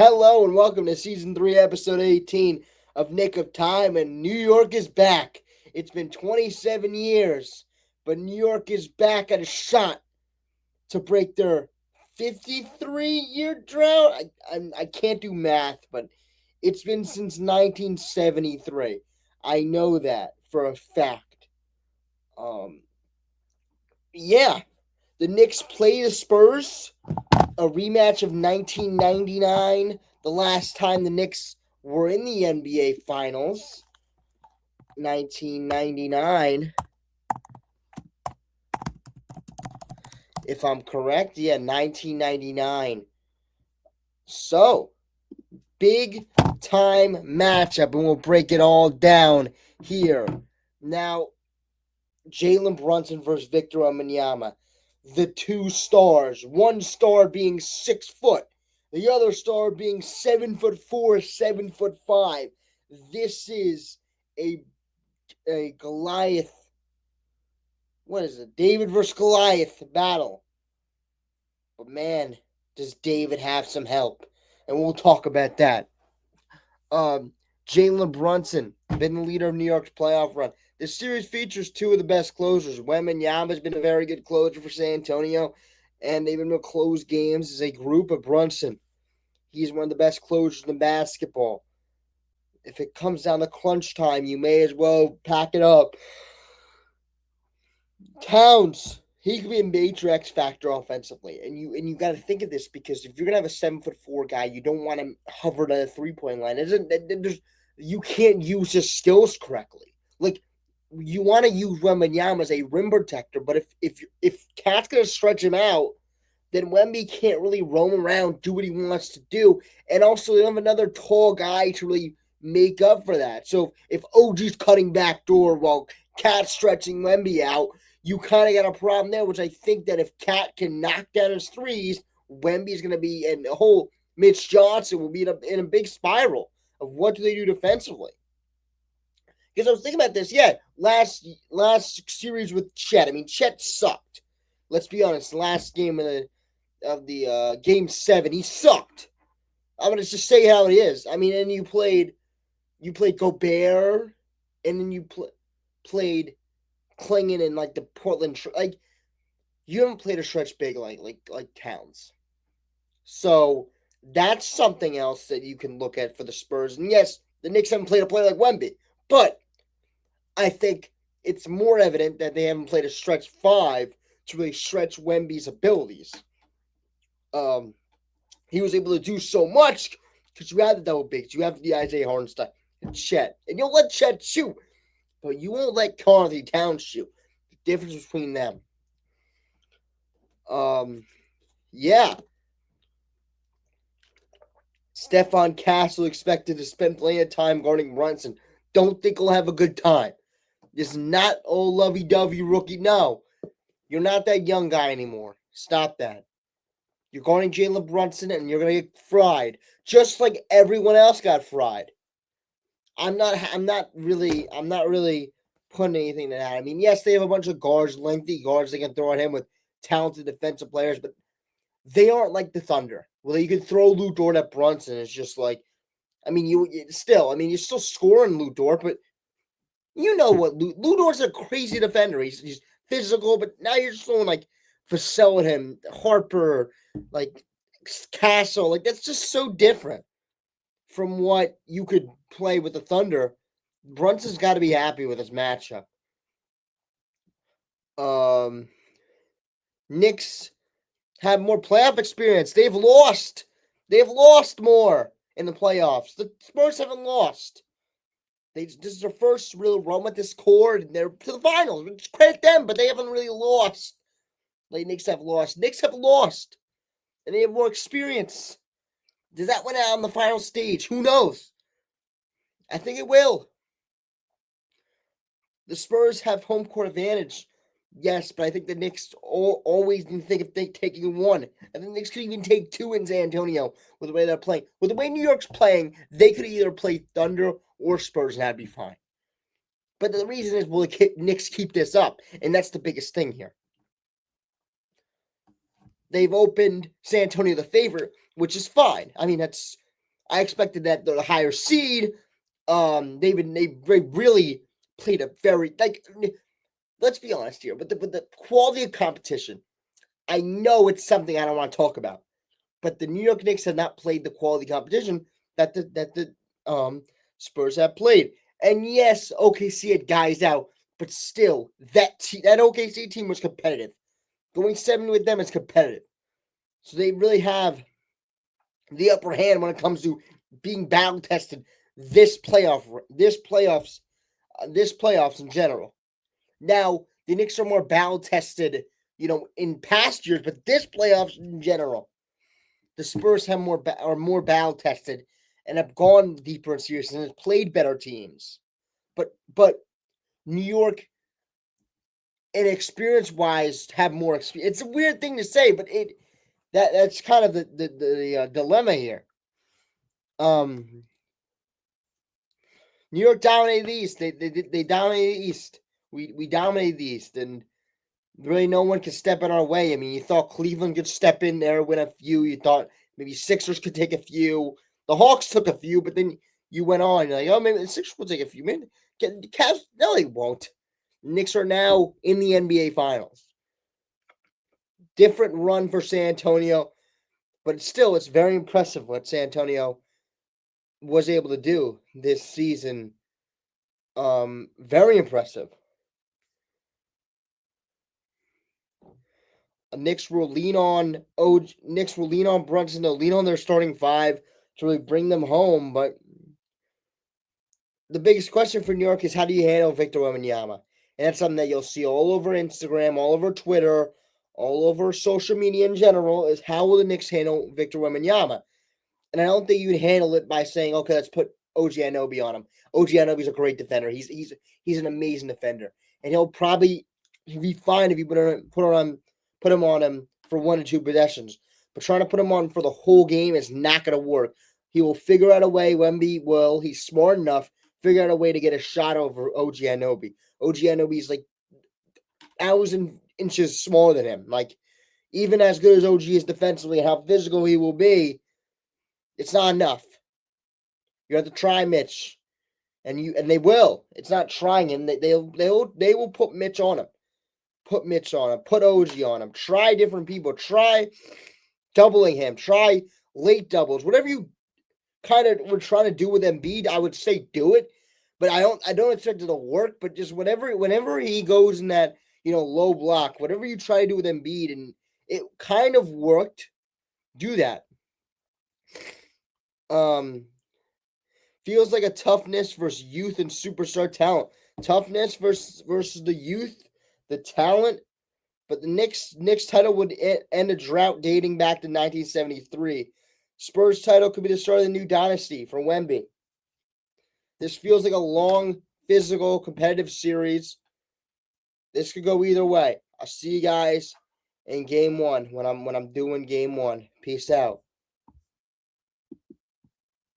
Hello and welcome to Season 3, Episode 18 of Nick of Time, and New York is back. It's been 27 years, but New York is back at a shot to break their 53-year drought. I can't do math, but it's been since 1973. I know that for a fact. Um, yeah, the Knicks play the Spurs, a rematch of 1999, the last time the Knicks were in the NBA Finals. 1999, if I'm correct. Yeah, 1999. So, big time matchup, and we'll break it all down here. Now, Jalen Brunson versus Victor Wembanyama. The two stars. One star being 6 foot. The other star being 7'4", 7'5". This is a Goliath. What is it? David versus Goliath battle. But man, does David have some help? And we'll talk about that. Jalen Brunson, been the leader of New York's playoff run. This series features two of the best closers. Wembanyama's been a very good closer for San Antonio, and they've been able to close games as a group. Of Brunson, he's one of the best closers in basketball. If it comes down to crunch time, you may as well pack it up. Towns, he could be a major X factor offensively, and you got to think of this because if you're gonna have a 7'4" guy, you don't want him hovered at a 3-point line. You can't use his skills correctly. Like you want to use Wembanyama as a rim protector, but if Cat's gonna stretch him out, then Wemby can't really roam around, do what he wants to do, and also they don't have another tall guy to really make up for that. So if OG's cutting back door while Cat's stretching Wemby out, you kind of got a problem there, which I think that if Cat can knock down his threes, Wemby's going to be, and the whole Mitch Johnson will be in a big spiral of what do they do defensively. Because I was thinking about this, last series with Chet. I mean, Chet sucked. Let's be honest. Last game of the game 7, he sucked. I'm gonna just say how it is. I mean, and you played Gobert, and then you played Klingon and like the Portland, like you haven't played a stretch big like Towns. So that's something else that you can look at for the Spurs. And yes, the Knicks haven't played a player like Wemby, but I think it's more evident that they haven't played a stretch 5 to really stretch Wemby's abilities. He was able to do so much because you have the double bigs, you have the Isaiah Hartenstein and Chet, and you'll let Chet shoot, but you won't let Karl-Anthony Towns shoot. The difference between them. Yeah. Stephon Castle expected to spend plenty of time guarding Brunson. Don't think he'll have a good time. This is not old lovey-dovey rookie. No. You're not that young guy anymore. Stop that. You're guarding Jalen Brunson and you're going to get fried. Just like everyone else got fried. I'm not really putting anything to that. I mean, yes, they have a bunch of guards, lengthy guards they can throw at him with talented defensive players, but they aren't like the Thunder. Well, you can throw Lou Dort at Brunson. It's just like, I mean, you're still scoring Lou Dort, but you know what? Lou Dort's a crazy defender. He's physical, but now you're just throwing like Vassell at him, Harper, like Castle. Like that's just so different from what you could play with the Thunder. Brunson's got to be happy with his matchup. Knicks have more playoff experience. They've lost more in the playoffs. The Spurs haven't lost. This is their first real run with this core, and they're to the finals. Which credit them, but they haven't really lost. Like Knicks have lost. And they have more experience. Does that win out on the final stage? Who knows? I think it will. The Spurs have home court advantage. Yes, but I think the Knicks always think of taking one. I think the Knicks could even take 2 in San Antonio with the way they're playing. With the way New York's playing, they could either play Thunder or Spurs, and that'd be fine. But the reason is, will the Knicks keep this up? And that's the biggest thing here. They've opened San Antonio the favorite, which is fine. I mean, that's I expected that the higher seed. They really played a very like. Let's be honest here, but the quality of competition. I know it's something I don't want to talk about, but the New York Knicks have not played the quality competition that the Spurs have played. And yes, OKC had guys out, but still, that OKC team was competitive. Going 7 with them is competitive, so they really have the upper hand when it comes to being battle tested this playoffs in general. Now the Knicks are more battle tested, in past years, but this playoffs in general, the Spurs are more battle tested and have gone deeper in series and have played better teams. But New York, in experience wise, have more experience. It's a weird thing to say, but that's kind of the dilemma here. New York dominated the East. They dominated the East. We dominated the East, and really no one could step in our way. I mean, you thought Cleveland could step in there, win a few. You thought maybe Sixers could take a few. The Hawks took a few, but then you went on. You're like, oh, maybe the Sixers will take a few. Man, the Cavs, no, they won't. The Knicks are now in the NBA Finals. Different run for San Antonio, but still, it's very impressive what San Antonio was able to do this season. Very impressive. Knicks will lean on Brunson. They'll lean on their starting five to really bring them home. But the biggest question for New York is how do you handle Victor Wembanyama? And that's something that you'll see all over Instagram, all over Twitter, all over social media in general. Is how will the Knicks handle Victor Wembanyama? And I don't think you can handle it by saying, okay, let's put OG Anunoby on him. OG Anunoby's a great defender. He's an amazing defender, and he'll be fine if you put him on him for 1 or 2 possessions. But trying to put him on for the whole game is not going to work. He will figure out a way. Wemby will. He's smart enough. Figure out a way to get a shot over OG Anunoby. OG Anunoby is like 1,000 inches smaller than him. Like, even as good as OG is defensively, how physical he will be, it's not enough. You have to try Mitch, and they will. It's not trying, and they will put Mitch on him. Put Mitch on him. Put OG on him. Try different people. Try doubling him. Try late doubles. Whatever you kind of were trying to do with Embiid, I would say do it. But I don't expect it to work. But just whenever he goes in that low block, whatever you try to do with Embiid, and it kind of worked. Do that. Feels like a toughness versus youth and superstar talent. Toughness versus the youth, the talent. But the Knicks title would end a drought dating back to 1973. Spurs title could be the start of the new dynasty for Wemby. This feels like a long, physical, competitive series. This could go either way. I'll see you guys in game 1 when I'm doing game 1. Peace out.